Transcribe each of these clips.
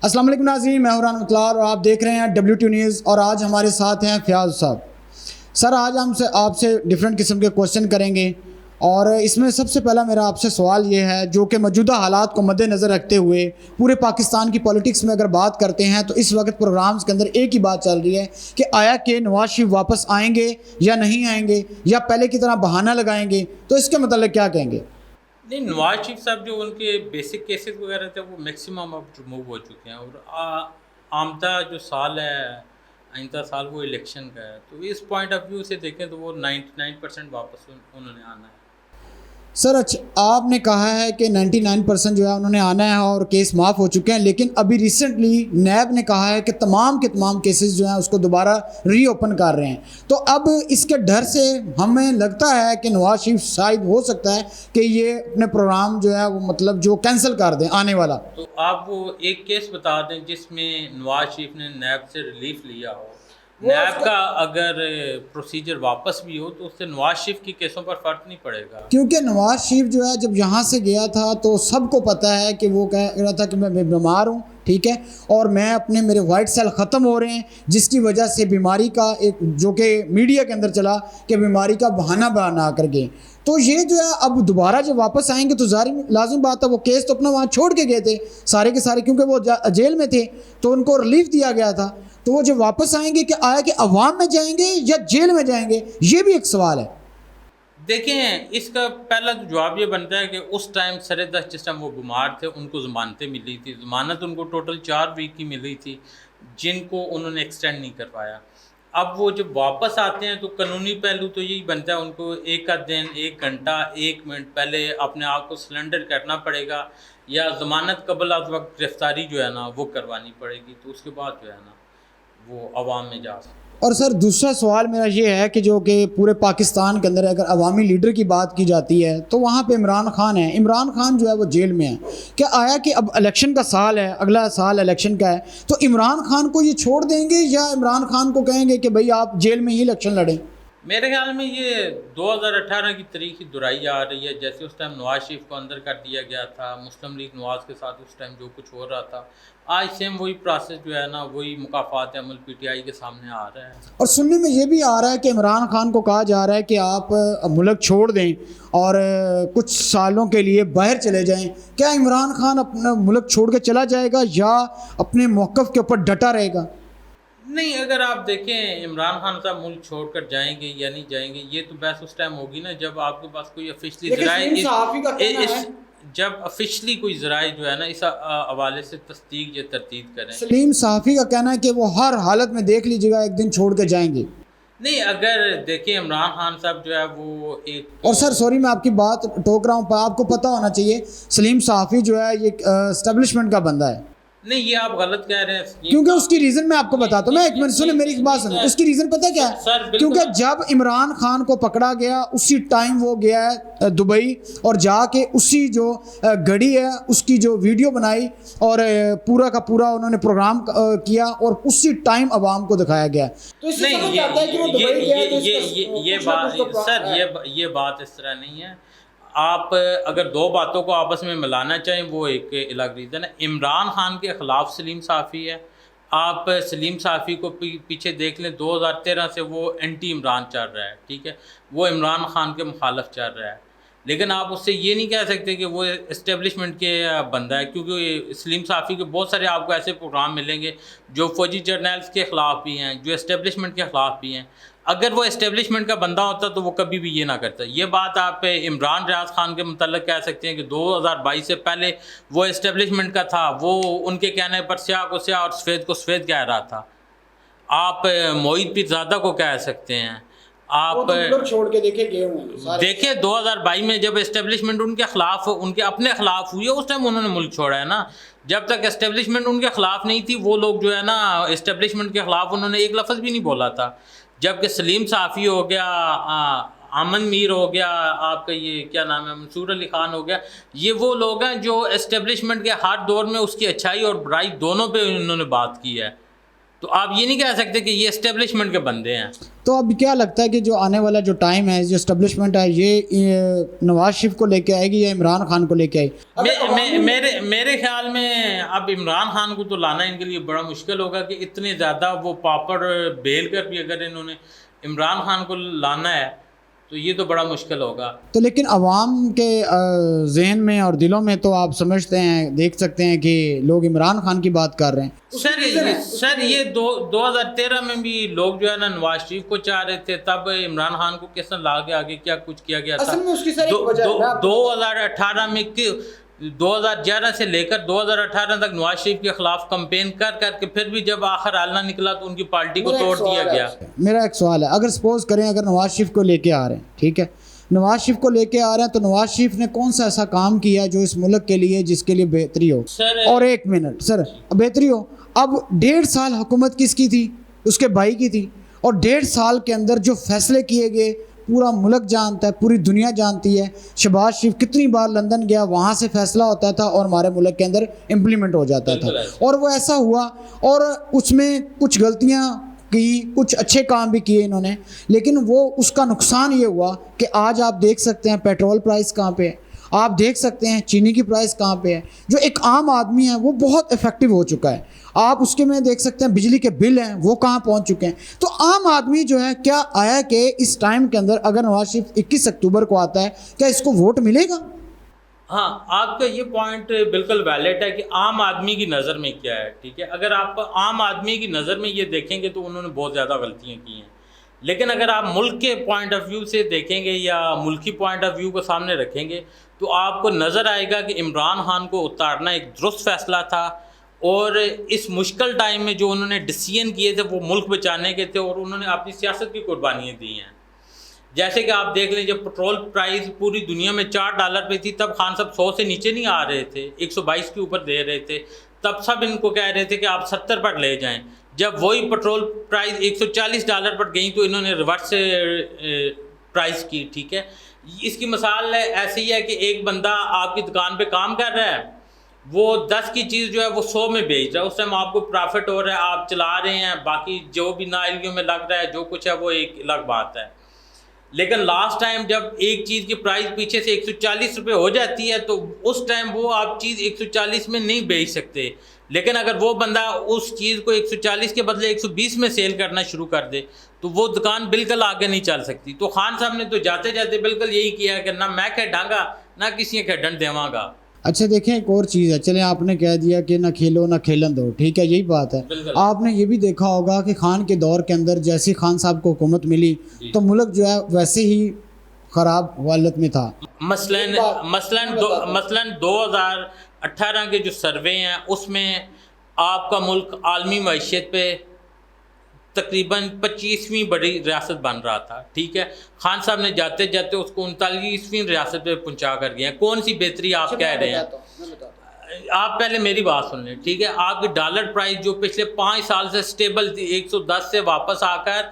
السلام علیکم ناظرین، میں ہوں رحمت اللہ اور آپ دیکھ رہے ہیں WT نیوز، اور آج ہمارے ساتھ ہیں فیاض صاحب۔ سر آج ہم آپ سے ڈیفرنٹ قسم کے کوشچن کریں گے، اور اس میں سب سے پہلا میرا آپ سے سوال یہ ہے جو کہ موجودہ حالات کو مد نظر رکھتے ہوئے پورے پاکستان کی پولیٹکس میں اگر بات کرتے ہیں تو اس وقت پروگرامز کے اندر ایک ہی بات چل رہی ہے کہ آیا کہ نواز شریف واپس آئیں گے یا نہیں آئیں گے، یا پہلے کی طرح بہانہ لگائیں گے، تو اس کے متعلق کیا کہیں گے؟ نہیں، نواز شریف صاحب جو ان کے بیسک کیسز وغیرہ تھے وہ میکسیمم اب ریموو ہو چکے ہیں، اور آمدہ جو سال ہے، آئندہ سال وہ الیکشن کا ہے، تو اس پوائنٹ آف ویو سے دیکھیں تو وہ 99% واپس انہوں نے آنا ہے۔ سر اچھا، آپ نے کہا ہے کہ 99% جو ہے انہوں نے آنا ہے اور کیس معاف ہو چکے ہیں، لیکن ابھی ریسنٹلی نیب نے کہا ہے کہ تمام کے تمام کیسز جو ہیں اس کو دوبارہ ری اوپن کر رہے ہیں، تو اب اس کے ڈر سے ہمیں لگتا ہے کہ نواز شریف شاید ہو سکتا ہے کہ یہ اپنے پروگرام جو ہے وہ مطلب جو کینسل کر دیں آنے والا۔ تو آپ وہ ایک کیس بتا دیں جس میں نواز شریف نے نیب سے ریلیف لیا ہو، نیب کا اگر پروسیجر واپس بھی ہو تو اس سے نواز شریف کی کیسوں پر فرق نہیں پڑے گا، کیونکہ نواز شریف جو ہے جب یہاں سے گیا تھا تو سب کو پتہ ہے کہ وہ کہہ رہا تھا کہ میں بیمار ہوں، ٹھیک ہے، اور میں میرے وائٹ سیل ختم ہو رہے ہیں، جس کی وجہ سے بیماری کا ایک جو کہ میڈیا کے اندر چلا کہ بیماری کا بہانہ بنا کر گئے، تو یہ جو ہے اب دوبارہ جب واپس آئیں گے تو لازم بات ہے وہ کیس تو اپنا وہاں چھوڑ کے گئے تھے سارے کے سارے، کیونکہ وہ جیل میں تھے تو ان کو ریلیف دیا گیا تھا، تو وہ جب واپس آئیں گے کہ آیا کہ عوام میں جائیں گے یا جیل میں جائیں گے، یہ بھی ایک سوال ہے۔ دیکھیں اس کا پہلا تو جواب یہ بنتا ہے کہ اس ٹائم سر دست جس ٹائم وہ بیمار تھے ان کو ضمانتیں ملی تھی، ضمانت ان کو ٹوٹل 4 ویک کی ملی تھی جن کو انہوں نے ایکسٹینڈ نہیں کروایا۔ اب وہ جب واپس آتے ہیں تو قانونی پہلو تو یہی بنتا ہے ان کو ایک دن، 1 گھنٹہ، 1 منٹ پہلے اپنے آپ کو سلنڈر کرنا پڑے گا، یا ضمانت قبل از وقت گرفتاری جو ہے نا وہ کروانی پڑے گی، تو اس کے بعد جو ہے نا وہ عوام میں جا سکتے۔ اور سر دوسرا سوال میرا یہ ہے کہ جو کہ پورے پاکستان کے اندر اگر عوامی لیڈر کی بات کی جاتی ہے تو وہاں پہ عمران خان ہے، عمران خان جو ہے وہ جیل میں ہے، کیا آیا کہ اب الیکشن کا سال ہے، اگلا سال الیکشن کا ہے، تو عمران خان کو یہ چھوڑ دیں گے یا عمران خان کو کہیں گے کہ بھئی آپ جیل میں ہی الیکشن لڑیں؟ میرے خیال میں یہ 2018 کی تاریخ دہرائی آ رہی ہے، جیسے اس ٹائم نواز شریف کو اندر کر دیا گیا تھا، مسلم لیگ نواز کے ساتھ اس ٹائم جو کچھ ہو رہا تھا، آج سیم وہی پروسیس جو ہے نا، وہی مقافات عمل PTI کے سامنے آ رہا ہے۔ اور سننے میں یہ بھی آ رہا ہے کہ عمران خان کو کہا جا رہا ہے کہ آپ ملک چھوڑ دیں اور کچھ سالوں کے لیے باہر چلے جائیں، کیا عمران خان اپنا ملک چھوڑ کے چلا جائے گا یا اپنے موقف کے اوپر ڈٹا رہے گا؟ نہیں، اگر آپ دیکھیں عمران خان صاحب ملک چھوڑ کر جائیں گے یا نہیں جائیں گے، یہ تو بحث اس ٹائم ہوگی نا جب آپ کے پاس کوئی آفیشلی ذرائع جب آفیشلی کوئی ذرائع جو ہے نا اس حوالے سے تصدیق یا تردید کریں۔ سلیم صحافی کا کہنا ہے کہ وہ ہر حالت میں دیکھ لیجیے گا ایک دن چھوڑ کے جائیں گے۔ نہیں، اگر دیکھیں عمران خان صاحب جو ہے وہ ایک، اور سر سوری میں آپ کی بات ٹوک رہا ہوں، آپ کو پتہ ہونا چاہیے سلیم صحافی جو ہے یہ اسٹیبلشمنٹ کا بندہ ہے۔ نہیں، یہ آپ غلط کہہ رہے ہیں، کیونکہ اس کی ریزن میں آپ کو بتاتا ہوں، میں ایک منٹ سنیں میری ایک بات سنیں، اس کی ریزن پتہ کیا ہے؟ کیونکہ جب عمران خان کو پکڑا گیا اسی ٹائم وہ گیا ہے دبئی، اور جا کے اسی جو گھڑی ہے اس کی جو ویڈیو بنائی اور پورا کا پورا انہوں نے پروگرام کیا اور اسی ٹائم عوام کو دکھایا گیا۔ نہیں، یہ بات اس طرح نہیں ہے۔ آپ اگر 2 باتوں کو آپس میں ملانا چاہیں وہ ایک الگ ریزن ہے۔ عمران خان کے خلاف سلیم صحافی ہے، آپ سلیم صحافی کو پیچھے دیکھ لیں، 2013 سے وہ اینٹی عمران چل رہا ہے، ٹھیک ہے، وہ عمران خان کے مخالف چل رہا ہے، لیکن آپ اس سے یہ نہیں کہہ سکتے کہ وہ اسٹیبلشمنٹ کے بندہ ہے، کیونکہ سلیم صحافی کے بہت سارے آپ کو ایسے پروگرام ملیں گے جو فوجی جرنیلز کے خلاف بھی ہیں، جو اسٹیبلشمنٹ کے خلاف بھی ہیں۔ اگر وہ اسٹیبلشمنٹ کا بندہ ہوتا تو وہ کبھی بھی یہ نہ کرتا۔ یہ بات آپ عمران ریاض خان کے متعلق کہہ سکتے ہیں کہ 2022 سے پہلے وہ اسٹیبلشمنٹ کا تھا، وہ ان کے کہنے پر سیاہ کو سیاہ اور سفید کو سفید کہہ رہا تھا۔ آپ معید پیرزادہ کو کہہ سکتے ہیں، آپ چھوڑ کے دیکھیں 2022 میں جب اسٹیبلشمنٹ ان کے خلاف، ان کے اپنے خلاف ہوئی ہے، اس ٹائم انہوں نے ملک چھوڑا ہے نا۔ جب تک اسٹیبلشمنٹ ان کے خلاف نہیں تھی وہ لوگ جو ہے نا اسٹیبلشمنٹ کے خلاف انہوں نے ایک لفظ بھی نہیں بولا تھا۔ جبکہ سلیم صحافی ہو گیا، امن میر ہو گیا، آپ کا یہ کیا نام ہے، منصور علی خان ہو گیا، یہ وہ لوگ ہیں جو اسٹیبلشمنٹ کے ہر دور میں اس کی اچھائی اور برائی دونوں پہ انہوں نے بات کی ہے۔ تو آپ یہ نہیں کہہ سکتے کہ یہ اسٹیبلشمنٹ کے بندے ہیں. تو اب کیا لگتا ہے کہ جو آنے والا جو ٹائم ہے، جو اسٹیبلشمنٹ ہے، یہ نواز شریف کو لے کے آئے گی یا عمران خان کو لے کے آئے گی؟ میرے خیال میں اب عمران خان کو تو لانا ان کے لیے بڑا مشکل ہوگا کہ اتنے زیادہ وہ پاپڑ بیل کر بھی اگر انہوں نے عمران خان کو لانا ہے تو یہ تو بڑا مشکل ہوگا. تو لیکن عوام کے ذہن میں اور دلوں میں تو آپ سمجھتے ہیں، دیکھ سکتے ہیں کہ لوگ عمران خان کی بات کر رہے ہیں. سر یہ 2013 میں بھی لوگ جو ہے نا نواز شریف کو چاہ رہے تھے، تب عمران خان کو کس نے لا کے آگے کیا کچھ کیا گیا تھا. 2018 میں 2011 سے لے کر 2018 تک نواز شریف کے خلاف کمپین کر کے پھر بھی جب آخر آلنا نکلا تو ان کی پارٹی کو توڑ دیا گیا. میرا ایک سوال ہے، اگر سپوز کریں اگر نواز شریف کو لے کے آ رہے ہیں، ٹھیک ہے، نواز شریف کو لے کے آ رہے ہیں تو نواز شریف نے کون سا ایسا کام کیا جو اس ملک کے لیے، جس کے لیے بہتری ہو؟ اور ایک منٹ سر، بہتری ہو. اب 1.5 سال حکومت کس کی تھی؟ اس کے بھائی کی تھی. اور 1.5 سال کے اندر جو فیصلے کیے گئے پورا ملک جانتا ہے، پوری دنیا جانتی ہے. شہباز شریف کتنی بار لندن گیا، وہاں سے فیصلہ ہوتا تھا اور ہمارے ملک کے اندر امپلیمنٹ ہو جاتا تھا. اور وہ ایسا ہوا، اور اس میں کچھ غلطیاں کی، کچھ اچھے کام بھی کیے انہوں نے، لیکن وہ اس کا نقصان یہ ہوا کہ آج آپ دیکھ سکتے ہیں پیٹرول پرائس کہاں پہ ہے، آپ دیکھ سکتے ہیں چینی کی پرائس کہاں پہ ہے. جو ایک عام آدمی ہے وہ بہت افیکٹو ہو چکا ہے. آپ اس کے میں دیکھ سکتے ہیں بجلی کے بل ہیں وہ کہاں پہنچ چکے ہیں. تو عام آدمی جو ہے، کیا آیا کہ اس ٹائم کے اندر اگر نواز شریف 21 اکتوبر کو آتا ہے، کیا اس کو ووٹ ملے گا؟ ہاں، آپ کا یہ پوائنٹ بالکل ویلڈ ہے کہ عام آدمی کی نظر میں کیا ہے. ٹھیک ہے، اگر آپ عام آدمی کی نظر میں یہ دیکھیں گے تو انہوں نے بہت زیادہ غلطیاں کی ہیں. لیکن اگر آپ ملک کے پوائنٹ آف ویو سے دیکھیں گے یا ملکی پوائنٹ آف ویو کو سامنے رکھیں گے تو آپ کو نظر آئے گا کہ عمران خان کو اتارنا ایک درست فیصلہ تھا. اور اس مشکل ٹائم میں جو انہوں نے ڈیسیژن کیے تھے وہ ملک بچانے کے تھے، اور انہوں نے اپنی سیاست کی قربانیاں دی ہیں. جیسے کہ آپ دیکھ لیں، جب پٹرول پرائز پوری دنیا میں $4 پہ تھی تب خان صاحب 100 سے نیچے نہیں آ رہے تھے، 122 کے اوپر دے رہے تھے. تب سب ان کو کہہ رہے تھے کہ آپ 70 پر لے جائیں. جب وہی پٹرول پرائز $140 پر گئیں تو انہوں نے ریورس پرائز کی. ٹھیک ہے، اس کی مثال ایسی ہی ہے کہ ایک بندہ آپ کی دکان پہ کام کر رہا ہے، وہ 10 کی چیز جو ہے وہ 100 میں بیچ رہا ہے. اس ٹائم آپ کو پرافٹ ہو رہا ہے، آپ چلا رہے ہیں، باقی جو بھی نااہلیوں میں لگ رہا ہے جو کچھ ہے وہ ایک الگ بات ہے. لیکن لاسٹ ٹائم جب ایک چیز کی پرائز پیچھے سے $140 ہو جاتی ہے تو اس ٹائم وہ آپ چیز 140 میں نہیں بیچ سکتے. لیکن اگر وہ بندہ اس چیز کو 140 کے بدلے 120 میں سیل کرنا شروع کر دے تو وہ دکان بالکل آگے نہیں چل سکتی. تو خان صاحب نے تو جاتے جاتے بالکل یہی کیا کہ نہ میں کھیڈاں گا نہ کسی کھیڈن دیواں گا. اچھا دیکھیں، ایک اور چیز ہے، چلیں آپ نے کہہ دیا کہ نہ کھیلو نہ کھیلن دو، ٹھیک ہے، یہی بات ہے. آپ نے یہ بھی دیکھا ہوگا کہ خان کے دور کے اندر جیسی خان صاحب کو حکومت ملی تو ملک جو ہے ویسے ہی خراب حالت میں تھا. مثلاً 2018 کے جو سروے ہیں اس میں آپ کا ملک عالمی معیشت پہ تقریباً 25ویں بڑی ریاست بن رہا تھا. ٹھیک ہے، خان صاحب نے جاتے جاتے اس کو 39ویں ریاست پہ پہنچا کر گئے ہیں. کون سی بہتری آپ کہہ رہے ہیں؟ آپ پہلے میری بات سن لیں. ٹھیک ہے، آپ کی ڈالر پرائز جو پچھلے 5 سال سے سٹیبل تھی 110 سے واپس آ کر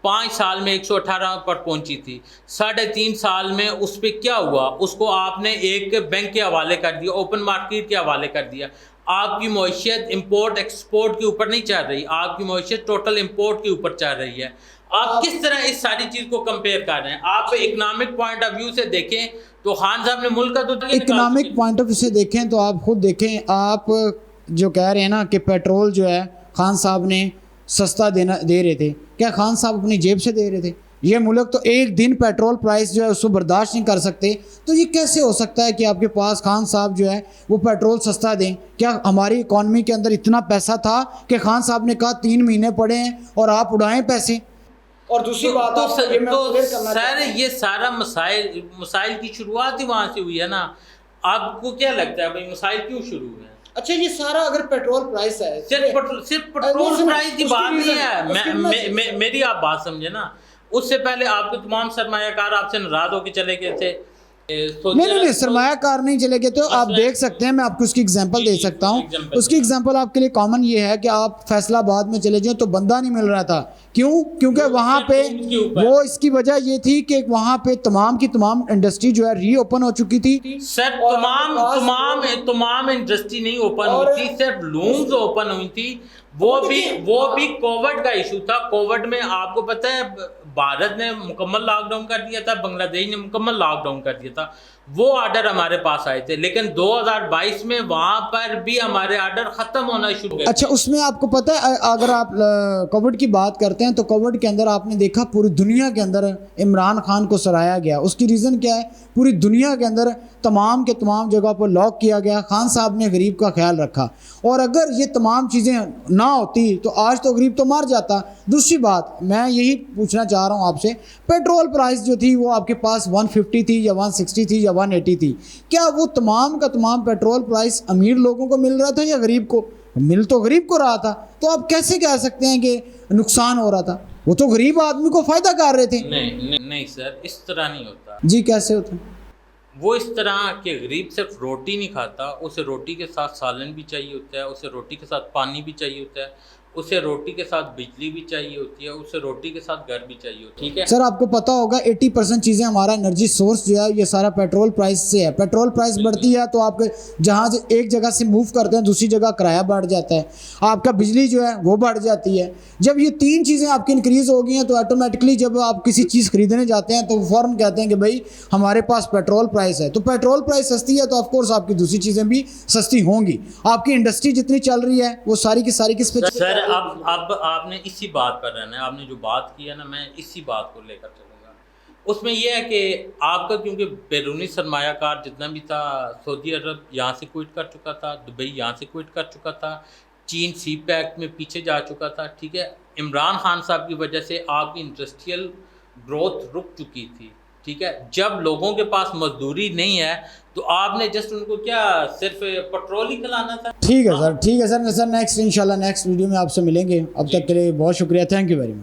5 سال میں 118 پر پہنچی تھی. 3.5 سال میں اس پہ کیا ہوا؟ اس کو آپ نے ایک بینک کے حوالے کر دیا، اوپن مارکیٹ کے حوالے کر دیا. آپ کی معیشت امپورٹ ایکسپورٹ کے اوپر نہیں چل رہی، آپ کی معیشت ٹوٹل امپورٹ کے اوپر چل رہی ہے. آپ کس طرح اس ساری چیز کو کمپیئر کر رہے ہیں؟ آپ اکنامک پوائنٹ آف ویو سے دیکھیں تو خان صاحب نے ملک کا تو اکنامک پوائنٹ آف ویو سے دیکھیں تو آپ خود دیکھیں، آپ جو کہہ رہے ہیں نا کہ پیٹرول جو ہے خان صاحب نے سستا دے رہے تھے، کیا خان صاحب اپنی جیب سے دے رہے تھے؟ یہ ملک تو ایک دن پیٹرول پرائس جو ہے اس کو برداشت نہیں کر سکتے. تو یہ کیسے ہو سکتا ہے کہ آپ کے پاس خان صاحب جو ہے وہ پیٹرول سستا دیں؟ کیا ہماری اکانومی کے اندر اتنا پیسہ تھا کہ خان صاحب نے کہا 3 مہینے پڑے ہیں اور آپ اڑائیں پیسے؟ اور دوسری بات تو سر یہ سارا مسائل کی شروعات ہی وہاں سے ہوئی ہے نا. آپ کو کیا لگتا ہے بھائی مسائل کیوں شروع ہوئے ہیں؟ اچھا یہ سارا اگر پیٹرول پرائس ہے، صرف پیٹرول پرائس کی بات نہیں ہے. میری آپ بات سمجھے نا، اس سے پہلے آپ کے تمام سرمایہ کار آپ سے ناراض ہو کے چلے گئے تھے. نہیں سرمایہ کار نہیں چلے گئے. تو آپ دیکھ سکتے ہیں، میں آپ کو اس کی ایگزامپل دے سکتا ہوں. اس کی ایگزامپل آپ کے لیے کامن یہ ہے کہ آپ فیصل آباد میں چلے جائیں تو بندہ نہیں مل رہا تھا کیوں؟ کیونکہ وہاں پہ وہ اس کی وجہ یہ تھی کہ وہاں پہ تمام کی تمام انڈسٹری جو ہے ری اوپن ہو چکی تھی. سر تمام انڈسٹری نہیں اوپن ہوئی تھی, صرف لومز اوپن ہوئی تھی. وہ بھی کووڈ کا ایشو تھا. کووڈ میں آپ کو پتہ ہے بھارت نے مکمل لاک ڈاؤن کر دیا تھا, بنگلہ دیش نے مکمل لاک ڈاؤن کر دیا تھا. وہ آرڈر ہمارے پاس آئے تھے, لیکن 2022 میں وہاں پر بھی ہمارے آرڈر ختم ہونا شروع ہوئے. اچھا, اس میں آپ کو پتہ ہے اگر آپ کووڈ کی بات کرتے ہیں تو کووڈ کے اندر آپ نے دیکھا پوری دنیا کے اندر عمران خان کو سرایا گیا. اس کی ریزن کیا ہے؟ پوری دنیا کے اندر تمام کے تمام جگہ پر لاک کیا گیا. خان صاحب نے غریب کا خیال رکھا, اور اگر یہ تمام چیزیں نہ ہوتی تو آج تو غریب تو مار جاتا. دوسری بات میں یہی پوچھنا چاہ رہا ہوں آپ سے, پیٹرول پرائس جو تھی وہ آپ کے پاس 150 تھی یا 160 تھی یا 180 تھی, کیا وہ تمام کا تمام پیٹرول پرائس امیر لوگوں کو مل رہا تھا یا غریب کو؟ مل تو غریب کو رہا تھا. تو آپ کیسے کہہ سکتے ہیں کہ نقصان ہو رہا تھا؟ وہ تو غریب آدمی کو فائدہ کر رہے تھے. نہیں سر, اس طرح نہیں ہوتا. جی کیسے ہوتا؟ وہ اس طرح کہ غریب صرف روٹی نہیں کھاتا, اسے روٹی کے ساتھ سالن بھی چاہیے ہوتا ہے, اسے روٹی کے ساتھ پانی بھی چاہیے ہوتا ہے, اسے روٹی کے ساتھ بجلی بھی چاہیے ہوتی ہے, اسے روٹی کے ساتھ گھر بھی چاہیے ہوتا ہے. ٹھیک ہے سر, آپ کو پتا ہوگا 80% چیزیں ہمارا انرجی سورس جو ہے یہ سارا پیٹرول پرائس سے ہے. پیٹرول پرائس بڑھتی ہے تو آپ جہاں سے ایک جگہ سے موو کرتے ہیں دوسری جگہ کرایہ بڑھ جاتا ہے, آپ کا بجلی جو ہے وہ بڑھ جاتی ہے. جب یہ تین چیزیں آپ کی انکریز ہو گئی ہیں تو آٹومیٹکلی جب آپ کسی چیز خریدنے جاتے ہیں تو فوراً کہتے ہیں کہ بھائی ہمارے پاس پیٹرول پرائس ہے. تو پیٹرول پرائس سستی ہے تو آف کورس آپ کی دوسری چیزیں بھی سستی ہوں گی. آپ کی انڈسٹری جتنی چل رہی ہے وہ ساری کی ساری کس پہ؟ سر اب آپ نے اسی بات پر رہنا ہے. آپ نے جو بات کی ہے نا, میں اسی بات کو لے کر چلوں گا. اس میں یہ ہے کہ آپ کا کیونکہ بیرونی سرمایہ کار جتنا بھی تھا, سعودی عرب یہاں سے کوئٹ کر چکا تھا, دبئی یہاں سے کوئٹ کر چکا تھا, چین سی پیک میں پیچھے جا چکا تھا. ٹھیک ہے, عمران خان صاحب کی وجہ سے آپ کی انڈسٹریل گروتھ رک چکی تھی. ٹھیک ہے, جب لوگوں کے پاس مزدوری نہیں ہے تو آپ نے جسٹ ان کو کیا صرف پیٹرول ہی کھلانا تھا. ٹھیک ہے سر, ٹھیک ہے سر. نیکسٹ انشاءاللہ نیکسٹ ویڈیو میں آپ سے ملیں گے. اب تک کے لیے بہت شکریہ. Thank you very much.